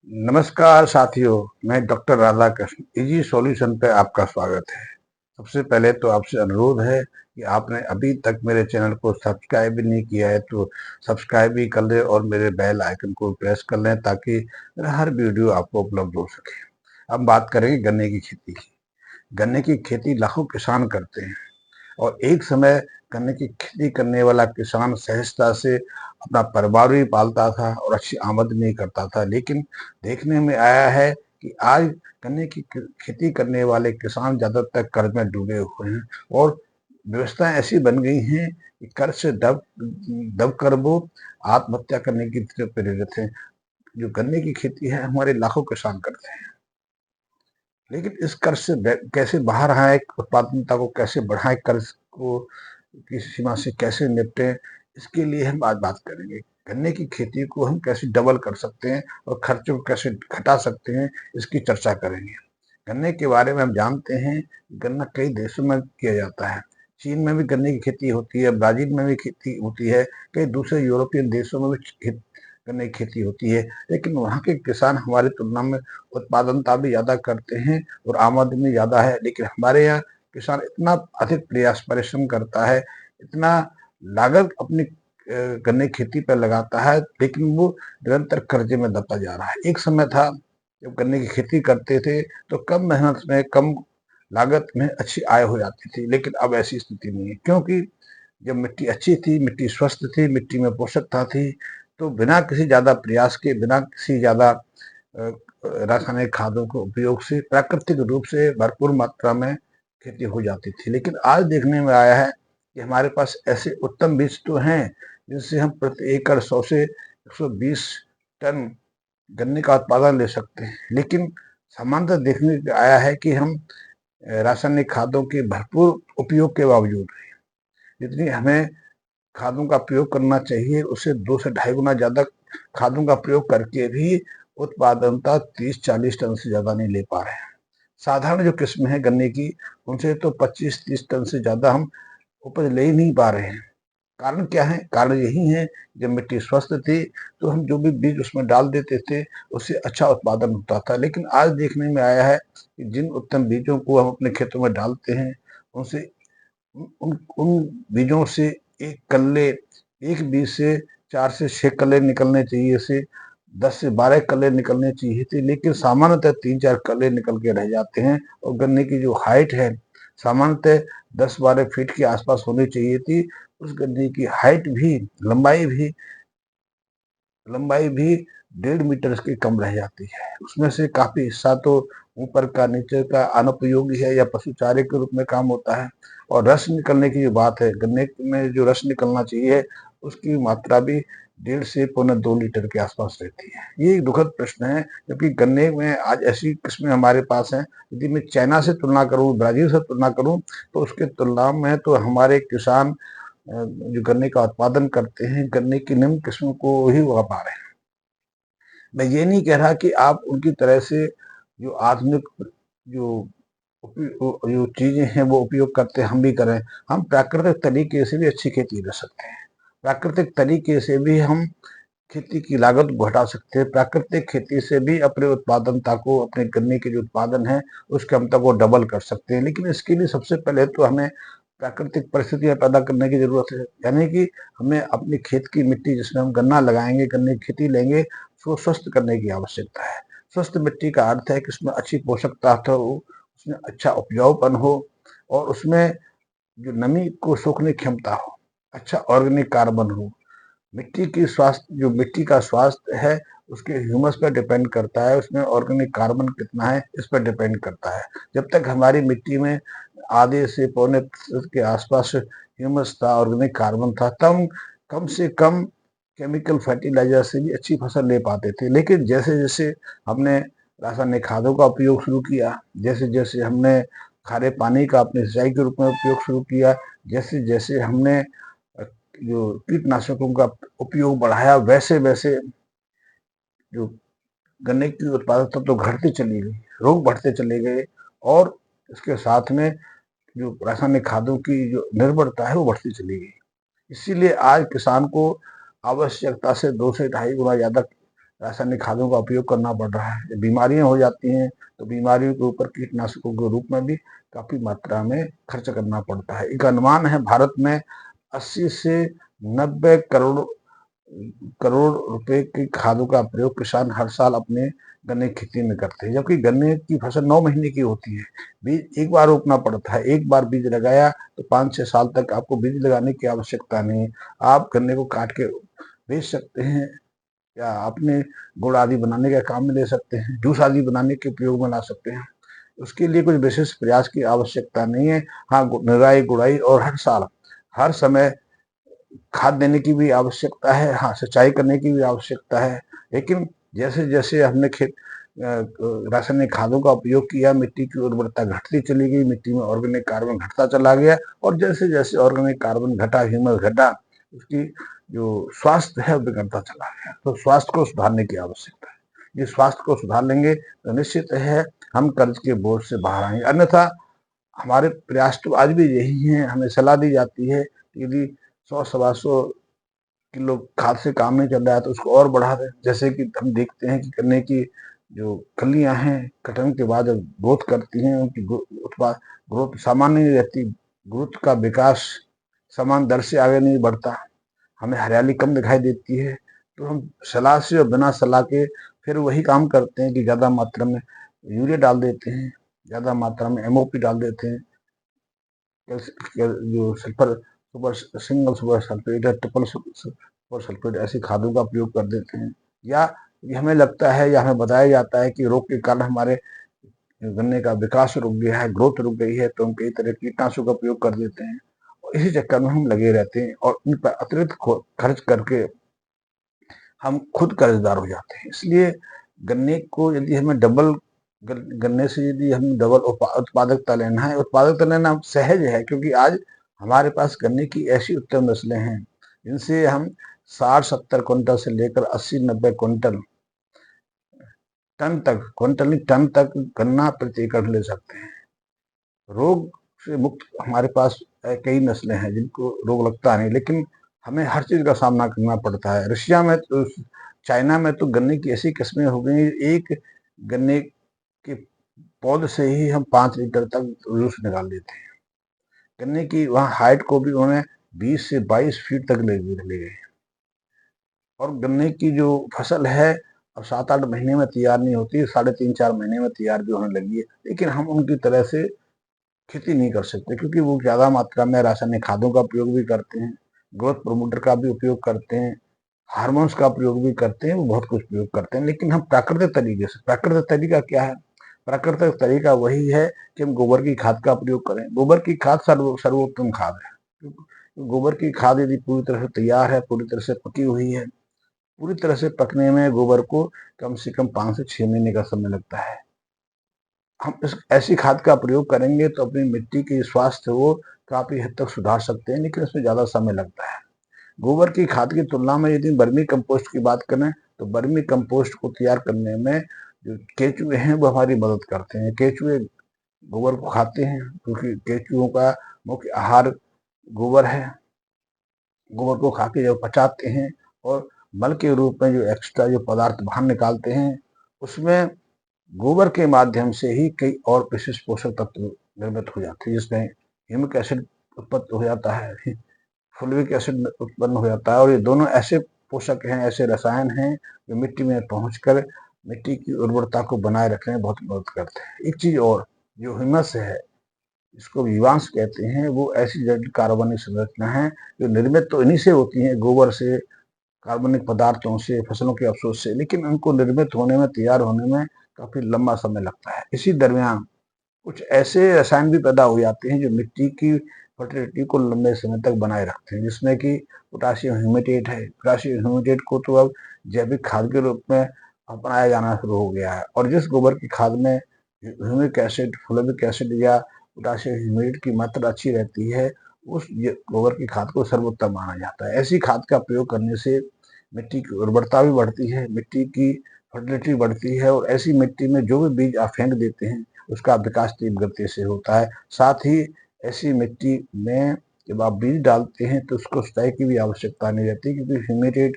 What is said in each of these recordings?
नमस्कार साथियों, मैं डॉक्टर राधाकृष्ण इजी सॉल्यूशन पे आपका स्वागत है। सबसे पहले तो आपसे अनुरोध है कि आपने अभी तक मेरे चैनल को सब्सक्राइब भी नहीं किया है तो सब्सक्राइब भी कर लें और मेरे बेल आइकन को प्रेस कर लें ताकि मेरा हर वीडियो आपको उपलब्ध हो सके। अब बात करेंगे गन्ने की खेती की। गन्ने की खेती लाखों किसान करते हैं और एक समय गन्ने की खेती करने वाला किसान सहजता से अपना परिवार भी पालता था और अच्छी आमदनी करता था। लेकिन देखने में आया है कि आज गन्ने की खेती करने वाले किसान ज़्यादातर कर्ज में डूबे हुए हैं और व्यवस्थाएं ऐसी बन गई हैं कि कर्ज से दब दब कर वो आत्महत्या करने की तरफ प्रेरित हैं। जो गन्ने की खेती है हमारे लाखों किसान करते हैं, लेकिन इस कर्ज से कैसे बाहर आए, उत्पादकता को कैसे बढ़ाएं, कर्ज को की सीमा से कैसे निपटें, इसके लिए हम आज बात करेंगे। गन्ने की खेती को हम कैसे डबल कर सकते हैं और खर्चों को कैसे घटा सकते हैं, इसकी चर्चा करेंगे। गन्ने के बारे में हम जानते हैं, गन्ना कई देशों में किया जाता है। चीन में भी गन्ने की खेती होती है, ब्राजील में भी खेती होती है, कई दूसरे यूरोपियन देशों में भी गन्ने की खेती होती है। लेकिन वहाँ के किसान हमारी तुलना में उत्पादनता भी ज़्यादा करते हैं और आमदनी ज़्यादा है। लेकिन हमारे यहाँ किसान इतना अधिक प्रयास परिश्रम करता है, इतना लागत अपनी गन्ने की खेती पर लगाता है, लेकिन वो निरंतर कर्जे में दबता जा रहा है। एक समय था जब गन्ने की खेती करते थे तो कम मेहनत में, कम लागत में अच्छी आय हो जाती थी, लेकिन अब ऐसी स्थिति नहीं है। क्योंकि जब मिट्टी अच्छी थी, मिट्टी स्वस्थ थी, मिट्टी में पोषकता थी, तो बिना किसी ज़्यादा प्रयास के, बिना किसी ज़्यादा रासायनिक खादों के उपयोग से प्राकृतिक रूप से भरपूर मात्रा में खेती हो जाती थी। लेकिन आज देखने में आया है कि हमारे पास ऐसे उत्तम बीज तो हैं जिनसे हम प्रति एकड़ 100 से 120 टन गन्ने का उत्पादन ले सकते हैं। लेकिन सामान्यतः देखने में आया है कि हम रासायनिक खादों के भरपूर उपयोग के बावजूद जितनी हमें खादों का प्रयोग करना चाहिए उससे 2 से ढाई गुना ज़्यादा खादों का प्रयोग करके भी उत्पादनता 30-40 टन से ज़्यादा नहीं ले पा रहे हैं। साधारण जो किस्म है गन्ने की, उनसे तो 25-30 टन से ज़्यादा हम उपज ले ही नहीं पा रहे हैं। कारण क्या है? कारण यही है, जब मिट्टी स्वस्थ थी तो हम जो भी बीज उसमें डाल देते थे उससे अच्छा उत्पादन होता था। लेकिन आज देखने में आया है कि जिन उत्तम बीजों को हम अपने खेतों में डालते हैं उनसे उन उन बीजों से एक कल्ले, एक बीज से 4 से 6 कल्ले निकलने चाहिए से 10 से 12 कल्ले निकलने चाहिए थे, लेकिन सामान्यतः 3-4 कल्ले निकल के रह जाते हैं। और गन्ने की जो हाइट है सामान्यतः 10-12 फीट के आसपास होनी चाहिए थी। उस गन्ने की हाइट भी, लंबाई भी 1.5 मीटर की कम रह जाती है। उसमें से काफी हिस्सा तो ऊपर का, नीचे का अनुपयोगी है या पशु चारे के रूप में काम होता है। और रस निकलने की जो बात है, गन्ने में जो रस निकलना चाहिए उसकी मात्रा भी 1.5 से 2 लीटर के आसपास रहती है। ये एक दुखद प्रश्न है, जबकि गन्ने में आज ऐसी किस्में हमारे पास हैं। यदि मैं चाइना से तुलना करूं, ब्राजील से तुलना करूं, तो उसके तुलना में तो हमारे किसान जो गन्ने का उत्पादन करते हैं, गन्ने की निम्न किस्मों को ही उगा पा रहे हैं। मैं ये नहीं कह रहा कि आप उनकी तरह से जो आधुनिक जो जो चीजें हैं वो उपयोग करते हम भी करें। हम प्राकृतिक तरीके से भी अच्छी खेती कर सकते हैं। प्राकृतिक तरीके से भी हम खेती की लागत को घटा सकते हैं। प्राकृतिक खेती से भी अपने उत्पादनता को, अपने गन्ने के जो उत्पादन है उस क्षमता को डबल कर सकते हैं। लेकिन इसके लिए सबसे पहले तो हमें प्राकृतिक परिस्थितियां पैदा करने की जरूरत है। यानी कि हमें अपने खेत की मिट्टी जिसमें हम गन्ना लगाएंगे, गन्ने की खेती लेंगे, उसको स्वस्थ करने की आवश्यकता है। स्वस्थ मिट्टी का अर्थ है कि उसमें अच्छी पोषक तत्व हो, उसमें अच्छा उपजाऊपन हो और उसमें जो नमी को सोखने की क्षमता हो, अच्छा ऑर्गेनिक कार्बन हो। मिट्टी का स्वास्थ्य है उसके ह्यूमस पर डिपेंड करता है, उसमें ऑर्गेनिक कार्बन कितना है इस पर डिपेंड करता है। जब तक हमारी मिट्टी में आधे से पौने प्रतिशत के आसपास ह्यूमस था, ऑर्गेनिक कार्बन था, तब कम से कम केमिकल फर्टिलाइजर से भी अच्छी फसल ले पाते थे। लेकिन जैसे जैसे हमने रासायनिक खादों का उपयोग शुरू किया, जैसे जैसे हमने खारे पानी का अपने सिंचाई के रूप में उपयोग शुरू किया, जैसे जैसे हमने जो कीटनाशकों का उपयोग बढ़ाया, वैसे वैसे जो गन्ने की उत्पादकता तो घटती चली गई, रोग बढ़ते चले गए और इसके साथ में जो रासायनिक खादों की जो निर्भरता है वो बढ़ती चली गई। इसीलिए आज किसान को आवश्यकता से 2 से ढाई गुना ज़्यादा रासायनिक खादों का उपयोग करना पड़ रहा है। जब बीमारियां हो जाती हैं तो बीमारियों के ऊपर कीटनाशकों के रूप में भी काफी मात्रा में खर्च करना पड़ता है। एक अनुमान है भारत में 80 से 90 करोड़ करोड़ रुपए की खादों का प्रयोग किसान हर साल अपने गन्ने की खेती में करते हैं, जबकि गन्ने की फसल 9 महीने की होती है। बीज एक बार रोपना पड़ता है, एक बार बीज लगाया तो 5-6 साल तक आपको बीज लगाने की आवश्यकता नहीं है। आप गन्ने को काट के बेच सकते हैं या अपने गुड़ आदि बनाने का काम में ले सकते हैं, जूस आदि बनाने के उपयोग में ला सकते हैं। उसके लिए कुछ विशेष प्रयास की आवश्यकता नहीं है। हाँ, निराई गुड़ाई और हर साल हर समय खाद देने की भी आवश्यकता है, हाँ, सिंचाई करने की भी आवश्यकता है। लेकिन जैसे जैसे हमने रासायनिक खादों का उपयोग किया, मिट्टी की उर्वरता घटती चली गई, मिट्टी में ऑर्गेनिक कार्बन घटता चला गया, और जैसे जैसे ऑर्गेनिक कार्बन घटा, ह्यूमस घटा, उसकी जो स्वास्थ्य है वो बिगड़ता चला गया। तो स्वास्थ्य को सुधारने की आवश्यकता है। ये स्वास्थ्य को सुधार लेंगे तो निश्चित है हम कर्ज के बोझ से बाहर आएंगे। अन्यथा हमारे प्रयास तो आज भी यही है, हमें सलाह दी जाती है कि यदि 100-125 किलो खाद से काम नहीं चल रहा है तो उसको और बढ़ा दें। जैसे कि हम देखते हैं कि गन्ने की जो कलियां हैं कटन के बाद जब ग्रोथ करती हैं, उनकी ग्रोथ सामान्य नहीं रहती, ग्रोथ का विकास समान दर से आगे नहीं बढ़ता, हमें हरियाली कम दिखाई देती है। तो हम सलाह से और बिना सलाह के फिर वही काम करते हैं कि ज़्यादा मात्रा में यूरिया डाल देते हैं, ज़्यादा मात्रा में एमओपी डाल देते हैं, जो सिंगल सुपर सल्फेट है, ट्रिपल सुपर सल्फेट, ऐसी खादों का प्रयोग कर देते हैं। या ये हमें लगता है या हमें बताया जाता है कि रोग के कारण हमारे गन्ने का विकास रुक गया है, ग्रोथ रुक गई है, तो हम कई तरह कीटनाशकों का प्रयोग कर देते हैं और इसी चक्कर में हम लगे रहते हैं और उन पर अतिरिक्त खर्च करके हम खुद कर्जदार हो जाते हैं। इसलिए गन्ने को यदि हमें गन्ने से यदि हम डबल उत्पादकता लेना है, उत्पादकता लेना सहज है, क्योंकि आज हमारे पास गन्ने की ऐसी उत्तम नस्लें हैं जिनसे हम 60-70 क्विंटल से लेकर 80-90 क्विंटल क्विंटल नहीं टन तक गन्ना प्रति एकड़ ले सकते हैं। रोग से मुक्त हमारे पास कई नस्लें हैं जिनको रोग लगता नहीं, लेकिन हमें हर चीज का सामना करना पड़ता है। रशिया में तो, चाइना में तो गन्ने की ऐसी किस्में हो गई, एक गन्ने के पौध से ही हम 5 लीटर तक जूस निकाल लेते हैं। गन्ने की वहाँ हाइट को भी उन्होंने 20 से 22 फीट तक ले गए। और गन्ने की जो फसल है अब 7-8 महीने में तैयार नहीं होती, 3.5-4 महीने में तैयार भी होने लगी है। लेकिन हम उनकी तरह से खेती नहीं कर सकते, क्योंकि वो ज्यादा मात्रा में रासायनिक खादों का प्रयोग भी करते हैं, ग्रोथ प्रमोटर का भी उपयोग करते हैं, हार्मोन्स का प्रयोग भी करते हैं, वो बहुत कुछ प्रयोग करते हैं। लेकिन हम प्राकृतिक तरीके से, प्राकृतिक तरीका क्या है? प्राकृतिक तरीका वही है कि हम गोबर की खाद का प्रयोग करें। गोबर की खाद सर्वोत्तम खाद है। गोबर की खाद यदि पूरी तरह से तैयार है, पूरी तरह से पकी हुई है, पूरी तरह से पकने में गोबर को कम से कम 5 से 6 महीने का समय लगता है। हम इस ऐसी खाद का प्रयोग करेंगे तो अपनी मिट्टी की स्वास्थ्य वो काफी हद तक सुधार सकते हैं, लेकिन इसमें ज्यादा समय लगता है। गोबर की खाद की तुलना में यदि वर्मी कंपोस्ट की बात करें तो वर्मी कंपोस्ट को तैयार करने में जो केचुए हैं वो हमारी मदद करते हैं। केचुए गोबर को खाते हैं क्योंकि केचुओं का मुख्य आहार गोबर है। गोबर को खा के जब पचाते हैं और मल के रूप में जो एक्स्ट्रा जो पदार्थ बाहर निकालते हैं, उसमें गोबर के माध्यम से ही कई और विशेष पोषक तत्व निर्मित हो जाते हैं, जिसमें ह्यूमिक एसिड उत्पन्न हो जाता है, फुल्विक एसिड उत्पन्न हो जाता है, और ये दोनों ऐसे पोषक हैं, ऐसे रसायन हैं जो मिट्टी में पहुंचकर मिट्टी की उर्वरता को बनाए रखने में बहुत मदद करते हैं। एक चीज और, जो ह्यूमस है, इसको जीवांश कहते हैं, वो ऐसी जटिल कार्बनिक संरचना है जो निर्मित तो इन्हीं से होती है, गोबर से, कार्बनिक पदार्थों से, फसलों के अवशोष से, लेकिन उनको निर्मित होने में, तैयार होने में काफी लंबा समय लगता है। इसी दरमियान कुछ ऐसे रसायन भी पैदा हो जाते हैं जो मिट्टी की फर्टिलिटी को लंबे समय तक बनाए रखते हैं, जिसमें कि पोटाशियम ह्यूमेटेट है। पोटाशियम ह्यूमेटेट को तो अब जैविक खाद के रूप में अपनाया जाना शुरू हो गया है, और जिस गोबर की खाद में ह्यूमिक एसिड, फ्लोविक एसिड या पोटाशियम ह्यूमेटेट की मात्रा अच्छी रहती है, उस गोबर की खाद को सर्वोत्तम माना जाता है। ऐसी खाद का प्रयोग करने से मिट्टी की उर्वरता भी बढ़ती है, मिट्टी की फर्टिलिटी बढ़ती है, और ऐसी मिट्टी में जो भी बीज आप फेंक देते हैं उसका विकास तीव्र गति से होता है। साथ ही ऐसी मिट्टी में जब आप बीज डालते हैं तो उसको सिंचाई की भी आवश्यकता नहीं रहती, क्योंकि ह्यूमिटेट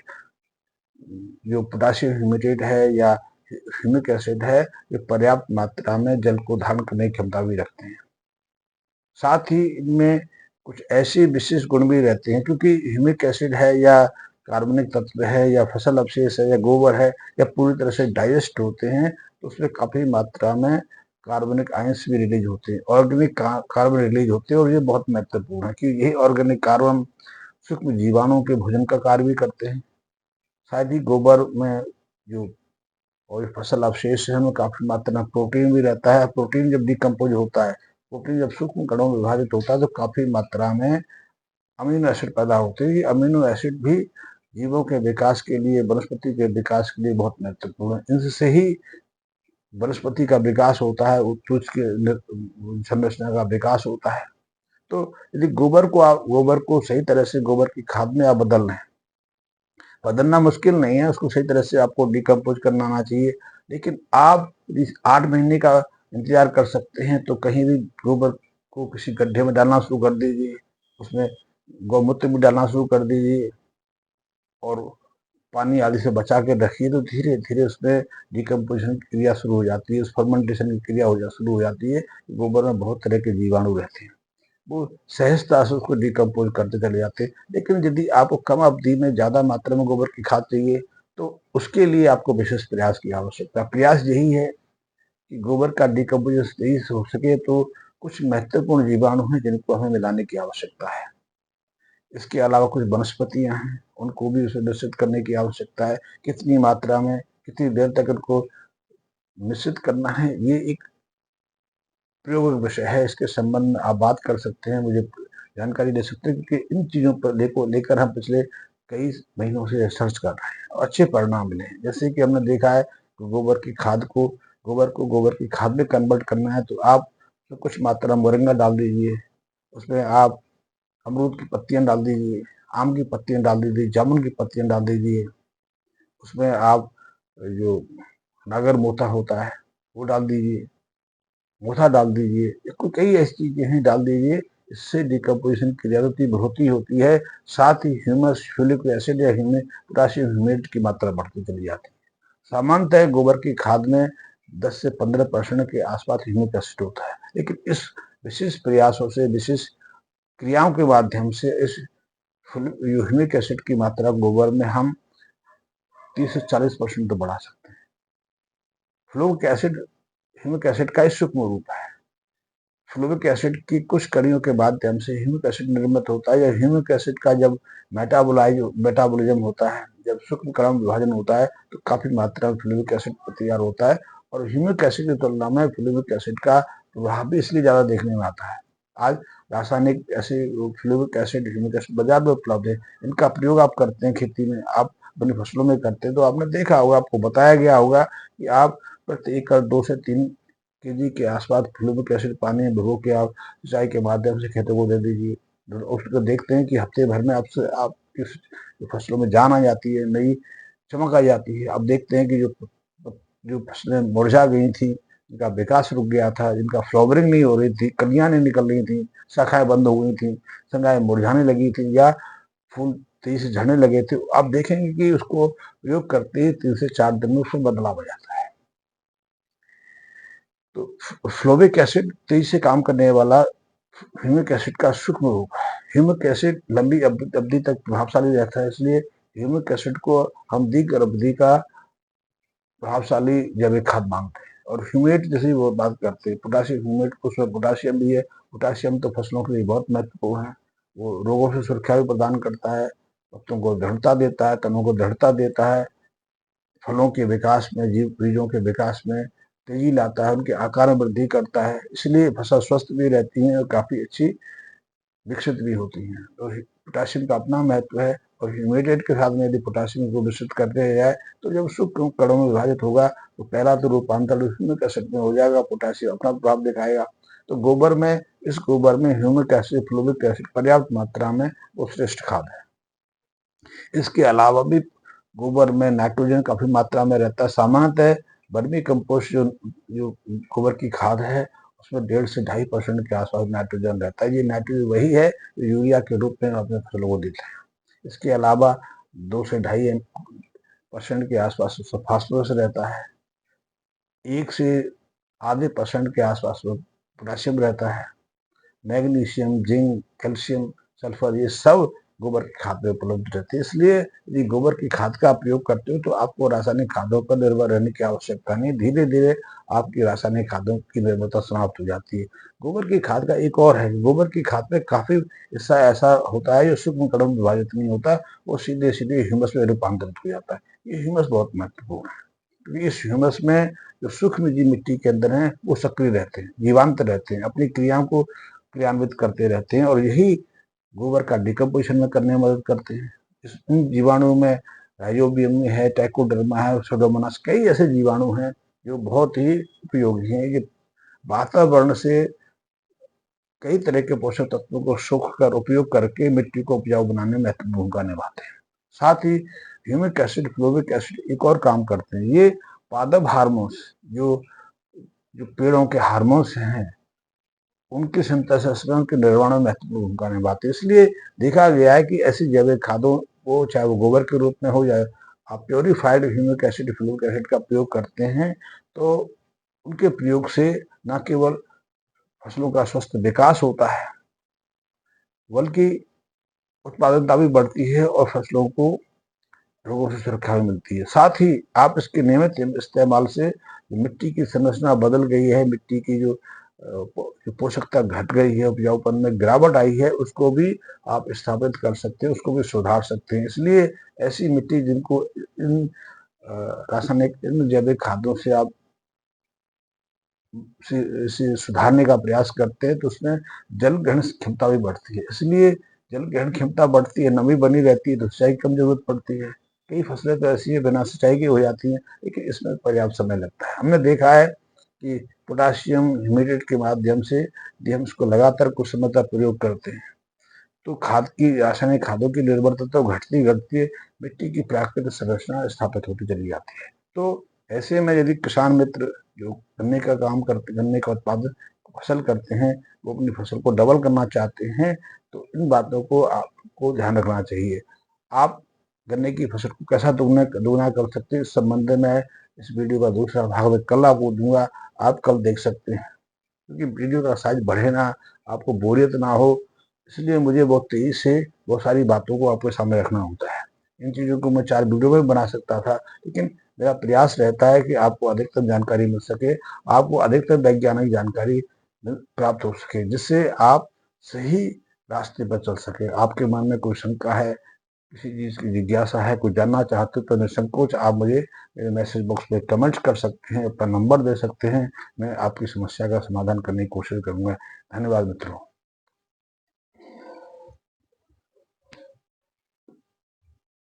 जो पोटाशियम ह्यूमेटेट है या ह्यूमिक एसिड है, ये पर्याप्त मात्रा में जल को धारण करने की क्षमता भी रखते हैं। साथ ही इनमें कुछ ऐसे विशेष गुण भी रहते हैं, क्योंकि ह्यूमिक एसिड है या कार्बनिक तत्व है या फसल अवशेष है या गोबर है या पूरी तरह से डाइजेस्ट होते हैं, तो उसमें काफी मात्रा में कार्बनिक आयंस भी रिलीज होते हैं, ऑर्गेनिक कार्बन रिलीज होते हैं। और ये बहुत महत्वपूर्ण है कि यही ऑर्गेनिक कार्बन सूक्ष्म जीवाणुओं के भोजन का कार्य भी करते हैं। शायद ही गोबर में जो और फसल अवशेष है उनमें काफी मात्रा में प्रोटीन भी रहता है। प्रोटीन जब डिकम्पोज होता है, प्रोटीन जब सूक्ष्म कणों में विभाजित होता है, तो काफी मात्रा में अमीनो एसिड पैदा होते हैं। ये अमीनो एसिड भी जीवों के विकास के लिए, वनस्पति के विकास के लिए बहुत महत्वपूर्ण है। इनसे ही वनस्पति का विकास होता है, उत्कृष्ट की संरचना का विकास होता है। तो यदि गोबर को सही तरह से गोबर की खाद में आप बदल रहे हैं, बदलना मुश्किल नहीं है, उसको सही तरह से आपको डिकम्पोज करना आना चाहिए। लेकिन आप 8 महीने का इंतजार कर सकते हैं, तो कहीं भी गोबर को किसी गड्ढे में डालना शुरू कर दीजिए, उसमें गौमूत्र भी डालना शुरू कर दीजिए और पानी आदि से बचा के रखिए, तो धीरे धीरे उसमें डिकम्पोजिशन की क्रिया शुरू हो जाती है, उस फर्मेंटेशन की क्रिया शुरू हो जाती है। गोबर में बहुत तरह के जीवाणु रहते हैं, वो सहजता से उसको डिकम्पोज करते चले जाते हैं। लेकिन यदि आपको कम अवधि में ज्यादा मात्रा में गोबर की खाद चाहिए, तो उसके लिए आपको विशेष प्रयास की आवश्यकता है। प्रयास यही है कि गोबर का डिकम्पोजिशन सही से हो सके, तो कुछ महत्वपूर्ण जीवाणु हैं जिनको हमें मिलाने की आवश्यकता है। इसके अलावा कुछ वनस्पतियां हैं, उनको भी उसे निश्चित करने की आवश्यकता है। कितनी मात्रा में, कितनी देर तक उनको निश्चित करना है, ये एक प्रयोग विषय है। इसके संबंध में आप बात कर सकते हैं, मुझे जानकारी दे सकते हैं, क्योंकि इन चीजों पर लेकर हम पिछले कई महीनों से रिसर्च कर रहे हैं और अच्छे परिणाम मिले हैं। जैसे कि हमने देखा है कि गोबर की खाद में कन्वर्ट करना है, तो आप कुछ मात्रा में मोरिंगा डाल दीजिए, उसमें आप अमरूद की पत्तियां डाल दीजिए, आम की पत्तियां डाल दीजिए, जामुन की पत्तियां डाल दीजिए, उसमें आप जो नागर मोथा होता है वो डाल दीजिए, मोथा डाल दीजिए, इसको कई ऐसी चीजें हैं डाल दीजिए। इससे डिकम्पोजिशन की ज्यादा बढ़ोतरी होती है। साथ ही ह्यूमस, फ्यूलिक एसिड या पोटाशियम ह्यूमेट की मात्रा बढ़ती चली जाती है। सामान्यतः गोबर की खाद में 10 से 15% के आसपास ह्यूमिक एसिड होता है, लेकिन इस विशेष प्रयासों से, विशेष क्रियाओं के माध्यम से इस ह्यूमिक एसिड की मात्रा गोबर में हम 30 से 40% तो बढ़ा सकते हैं। फ्लोविक एसिड ह्यूमिक एसिड का एक सूक्ष्म रूप है। फ्लोविक एसिड की कुछ कड़ियों के माध्यम से ह्यूमिक एसिड निर्मित होता है, या ह्यूमिक एसिड का जब मेटाबॉलिज्म होता है, जब सूक्ष्म कण विभाजन होता है, तो काफी मात्रा में फ्लोविक एसिड तैयार होता है। और ह्यूमिक एसिड की तुलना में फ्लोविक एसिड का प्रभाव भी इसलिए ज्यादा देखने में आता है। आज रासायनिक ऐसे फ्लोविक एसिड, ह्यूमिक एसिड बाजार में उपलब्ध है। इनका प्रयोग आप करते हैं खेती में, आप अपनी फसलों में करते हैं, तो आपने देखा होगा, आपको बताया गया होगा कि आप प्रति एकड़ 2 से 3 केजी के आसपास फ्लोविक एसिड पानी में भिगो के आप सिंचाई के माध्यम से खेतों को दे दीजिए। उसको देखते हैं कि हफ्ते भर में आपकी फसलों में जान आ जाती है, नई चमक आ जाती है। अब देखते हैं कि जो फसलें मुरझा गई थी, जिनका विकास रुक गया था, जिनका फ्लावरिंग नहीं हो रही थी, कलियां नहीं निकल रही थी, शाखाएं बंद हो गई थी, शाखाएं मुरझाने लगी थी, या फूल तेजी से झड़ने लगे थे, आप देखेंगे कि उसको प्रयोग करते ही 3 से 4 दिन में उसमें बदलाव आ जाता है। तो फ्लोविक एसिड तेजी से काम करने वाला ह्यूमिक एसिड का सूक्ष्म रूप है। ह्यूमिक एसिड लंबी अवधि तक प्रभावशाली रहता है, इसलिए ह्यूमिक एसिड को हम दीर्घ अवधि का प्रभावशाली जैविक खाद मानते हैं। और ह्यूमेट जैसे वो बात करते हैं, पोटाशियम ह्यूमेट, उसमें पोटाशियम भी है। पोटाशियम तो फसलों के लिए बहुत महत्वपूर्ण है, वो रोगों से सुरक्षा भी प्रदान करता है, पत्तों को दृढ़ता देता है, तनों को दृढ़ता देता है, फलों के विकास में, जीव बीजों के विकास में तेजी लाता है, उनके आकार में वृद्धि करता है। इसलिए फसल स्वस्थ भी रहती है और काफी अच्छी विकसित भी होती हैं। तो पोटाशियम का अपना महत्व है। और ह्यूमेटेट के साथ में यदि पोटाशियम को मिश्रित करते जाए, तो जब सूक्ष्म कणों में विभाजित होगा, तो पहला तो रूपांतर ह्यूमिक एसिड में हो जाएगा, पोटाशियम अपना प्रभाव दिखाएगा। तो इस गोबर में ह्यूमिक एसिड, फ्लोविक एसिड पर्याप्त मात्रा में वो श्रेष्ठ खाद है। इसके अलावा भी गोबर में नाइट्रोजन काफी मात्रा में रहता है। सामान्यतः वर्मी कंपोस्ट जो गोबर की खाद है, उसमें 1.5 से 2.5% के आसपास नाइट्रोजन रहता है। ये नाइट्रोजन वही है जो यूरिया के रूप में अपने फसलों को देता है। इसके अलावा 2 से 2.5 परसेंट के आसपास उसमें फास्फोरस रहता है, 1 से आधे परसेंट के आसपास में पोटेशियम रहता है, मैग्नीशियम, जिंक, कैल्शियम, सल्फर, ये सब गोबर की खाद में उपलब्ध रहते हैं। इसलिए यदि गोबर की खाद का प्रयोग करते हो तो आपको रासायनिक खादों पर निर्भर रहने की आवश्यकता नहीं। धीरे धीरे आपकी रासायनिक खादों की निर्भरता समाप्त हो जाती है। गोबर की खाद का एक और है, गोबर की खाद में काफी हिस्सा ऐसा होता है जो सूक्ष्म कणों में विभाजित नहीं होता, वो सीधे सीधे ह्यूमस में रूपांतरित हो जाता है। ये ह्यूमस बहुत महत्वपूर्ण है, क्योंकि इस ह्यूमस में जो सूक्ष्म जीव मिट्टी के अंदर हैं वो सक्रिय रहते हैं, जीवांत रहते हैं, अपनी क्रियाओं को क्रियान्वित करते रहते हैं, और यही गोबर का डिकम्पोजिशन में करने में मदद करते हैं। इन जीवाणुओं में राइजोबियम है, ट्राइकोडर्मा है, सुडोमोनास, कई ऐसे जीवाणु हैं जो बहुत ही उपयोगी हैं। ये वातावरण से कई तरह के पोषक तत्वों को सोख कर उपयोग करके मिट्टी को उपजाऊ बनाने में महत्वपूर्ण भूमिका निभाते हैं। साथ ही ह्यूमिक एसिड, फ्लोविक एसिड एक और काम करते हैं। ये पादप हार्मोन्स, जो जो पेड़ों के हार्मोन्स हैं, उनके सिंथेसिस में, उनके निर्माण में महत्वपूर्ण भूमिका निभाते हैं। इसलिए देखा गया है कि ऐसी जैविक खादों को, चाहे वो गोबर के रूप में हो या आप प्योरीफाइड ह्यूमिक एसिड, फ्लोविक एसिड का प्रयोग करते हैं, तो उनके प्रयोग से न केवल फसलों का स्वस्थ विकास होता है, बल्कि उत्पादकता भी बढ़ती है और फसलों को रोगों से सुरक्षा भी मिलती है। साथ ही आप इसके नियमित इस्तेमाल से मिट्टी की संरचना बदल गई है, मिट्टी की जो पोषकता घट गई है, उपजाऊपन में गिरावट आई है, उसको भी आप स्थापित कर सकते हैं, उसको भी सुधार सकते हैं। इसलिए ऐसी मिट्टी जिनको इन रासायनिक, इन जैविक खादों से आप से सुधारने का प्रयास करते हैं, तो उसमें जल ग्रहण क्षमता भी बढ़ती है। इसलिए जल ग्रहण क्षमता बढ़ती है, नमी बनी रहती है, तो सिंचाई की कम जरूरत पड़ती है। कई फसलें तो ऐसी है बिना सिंचाई के हो जाती हैं, लेकिन इसमें पर्याप्त समय लगता है। हमने देखा है कि पोटाशियम ह्यूमेटेट के माध्यम से यदि हम इसको लगातार कुछ समय तक प्रयोग करते हैं, तो खाद की, रासायनिक खादों की निर्भरता तो घटती घटती है, मिट्टी की प्राकृतिक संरचना स्थापित होती चली जाती है। तो ऐसे में यदि किसान मित्र जो गन्ने का काम करते, गन्ने का उत्पादन फसल करते हैं, वो अपनी फसल को डबल करना चाहते हैं, तो इन बातों को आपको ध्यान रखना चाहिए। आप गन्ने की फसल को कैसा दोगुना दोगुना कर सकते हैं, इस संबंध में इस वीडियो का दूसरा भाग में कल आपको दूंगा, आप कल देख सकते हैं। क्योंकि वीडियो का साइज बढ़े ना, आपको बोरियत ना हो, इसलिए मुझे बहुत तेजी से बहुत सारी बातों को आपके सामने रखना होता है। इन चीज़ों को मैं 4 वीडियो में बना सकता था, लेकिन मेरा प्रयास रहता है कि आपको अधिकतम जानकारी मिल सके, आपको अधिकतम वैज्ञानिक जानकारी प्राप्त हो सके, जिससे आप सही रास्ते पर चल सके। आपके मन में कोई शंका है, किसी चीज़ की जिज्ञासा है, कुछ जानना चाहते हो, तो निसंकोच आप मुझे मेरे मैसेज बॉक्स में कमेंट्स कर सकते हैं, अपना नंबर दे सकते हैं। मैं आपकी समस्या का समाधान करने की कोशिश करूंगा। धन्यवाद मित्रों।